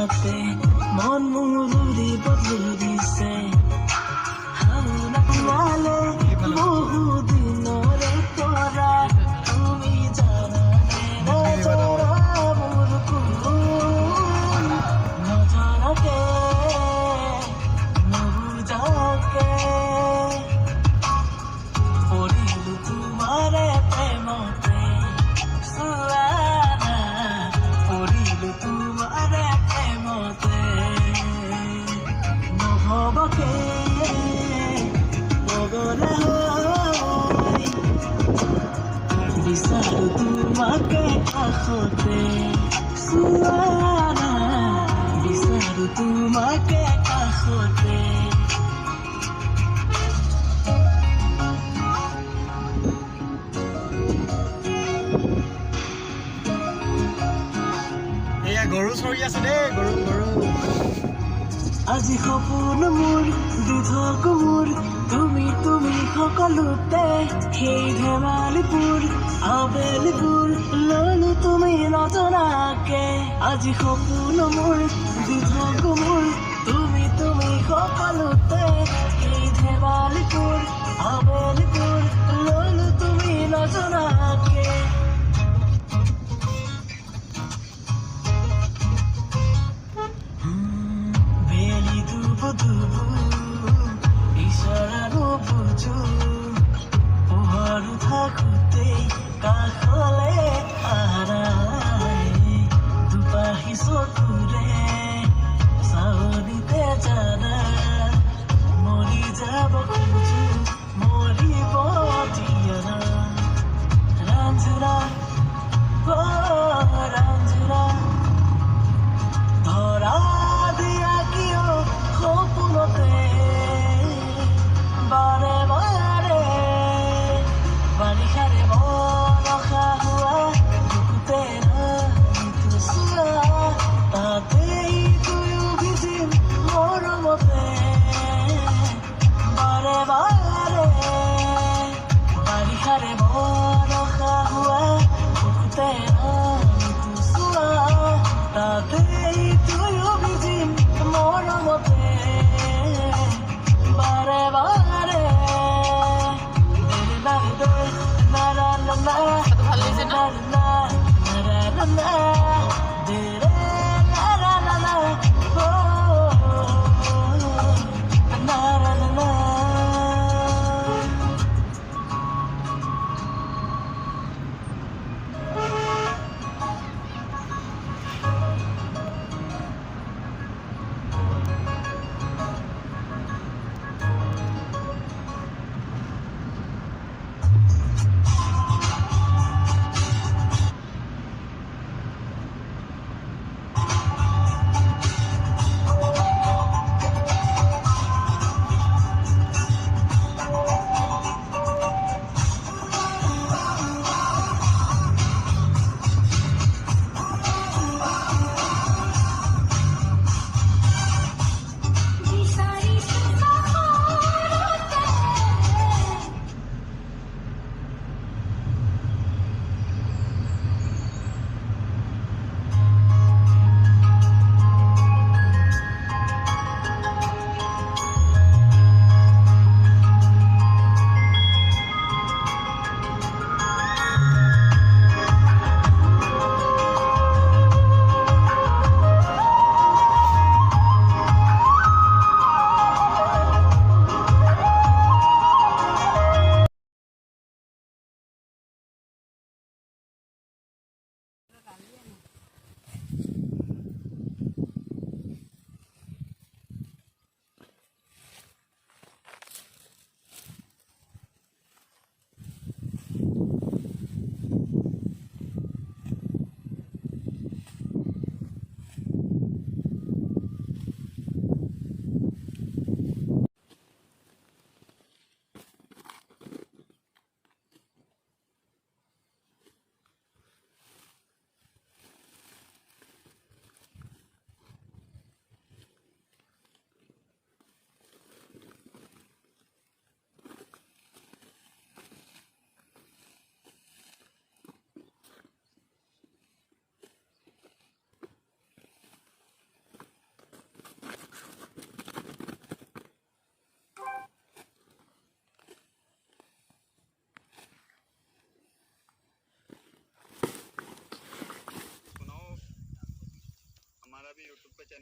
হাতে মন মুৰুৰি বদলিছে হাওলালে বহু দিনৰে পৰা তুমি জানানে নজৰা মোৰ কোন নজৰাকে নুবুজাকে পৰিলো তোমাৰে প্ৰেমতে চোৱানা পৰিলো তোমাৰে প্ৰেমতে নহবকে পগলা হৈ বিচাৰো তোমাকে কাষতে চোৱানা বিচাৰো তোমাকে কাষতে গৰু চৰি আছে দেই গৰু গৰু আজি সপোন মোৰ দুধক মোৰ তুমি তুমি সকলোতে সেই ধেমালিপুৰ আবেলিপুৰ ললো তুমি নজনাকে আজি সপোন মোৰ দুধক মোৰ তুমি তুমি সকলোতে সেই ধেমালিপুৰ আবেলিপুৰ ললো তুমি নজনাকে ইশাৰা নুবুজো পোহৰ থাকোতেই কাষলে আৰাই দুপাহি চকুৰে চাৱনিতে জানা মৰি যাব খোজো মৰিব দিয়া না ৰাঞ্জনা ৰাঞ্জনা ধৰা দিয়া কিয় সপোনতে বাৰে বাৰে বাৰিষাৰে মনসা হোৱা বুকুতে ৰাতিটো চোৱা তাতেই তুয়ো ভিজিম মৰমতে বাৰে বাৰে বাৰিষাৰে মনসা হোৱা বুকুতে ৰাতিটো চোৱা তাতেই তুয়ো ভিজিম মৰমতে বাৰে বাৰে ভাল লাগিছে ন?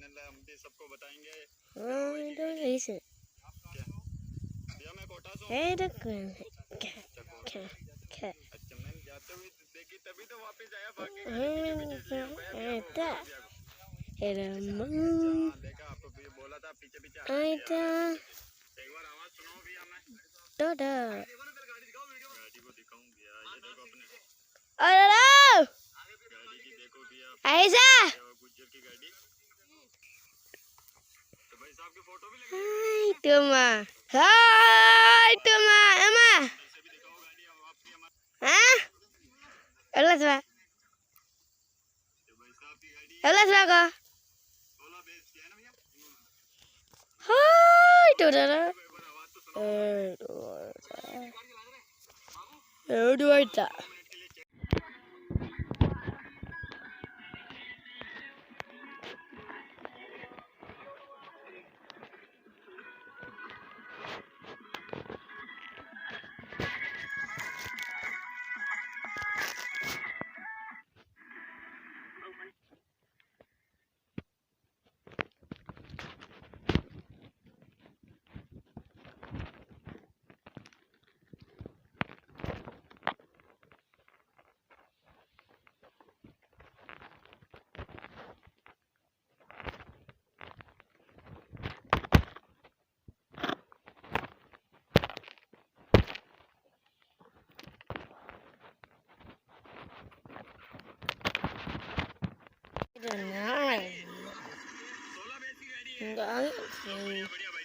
चैनल है, हम भी सबको बताएंगे। I don't listen. भैया मैं कोटा से हूँ। Hey, the cat. अच्छा मैंने जाते हुए देखी तभी तो वापस आया भागे। देखा आपको भी बोला था पीछे पीछे एक बार आवाज सुनाओ भैया मैं गाड़ी को दिखाऊं भैया ये देखो अपने गाड़ी की देखो भैया गुज्जर की गाड़ी तो भाई साहब की फोटो भी लगी Emma. से भी दिखाओ गाड़ी आपकी हमारे Huh? Let's go. तो भाई साहब की गाड़ी Let's go. 16 बेस की है ना भैया Hi, do that. एक बार आवाज तो सुनाओ Do it. 2 मिनट के लिए चेक Nice. 16 बेस की गाड़ी है Nice. बढ़िया बढ़िया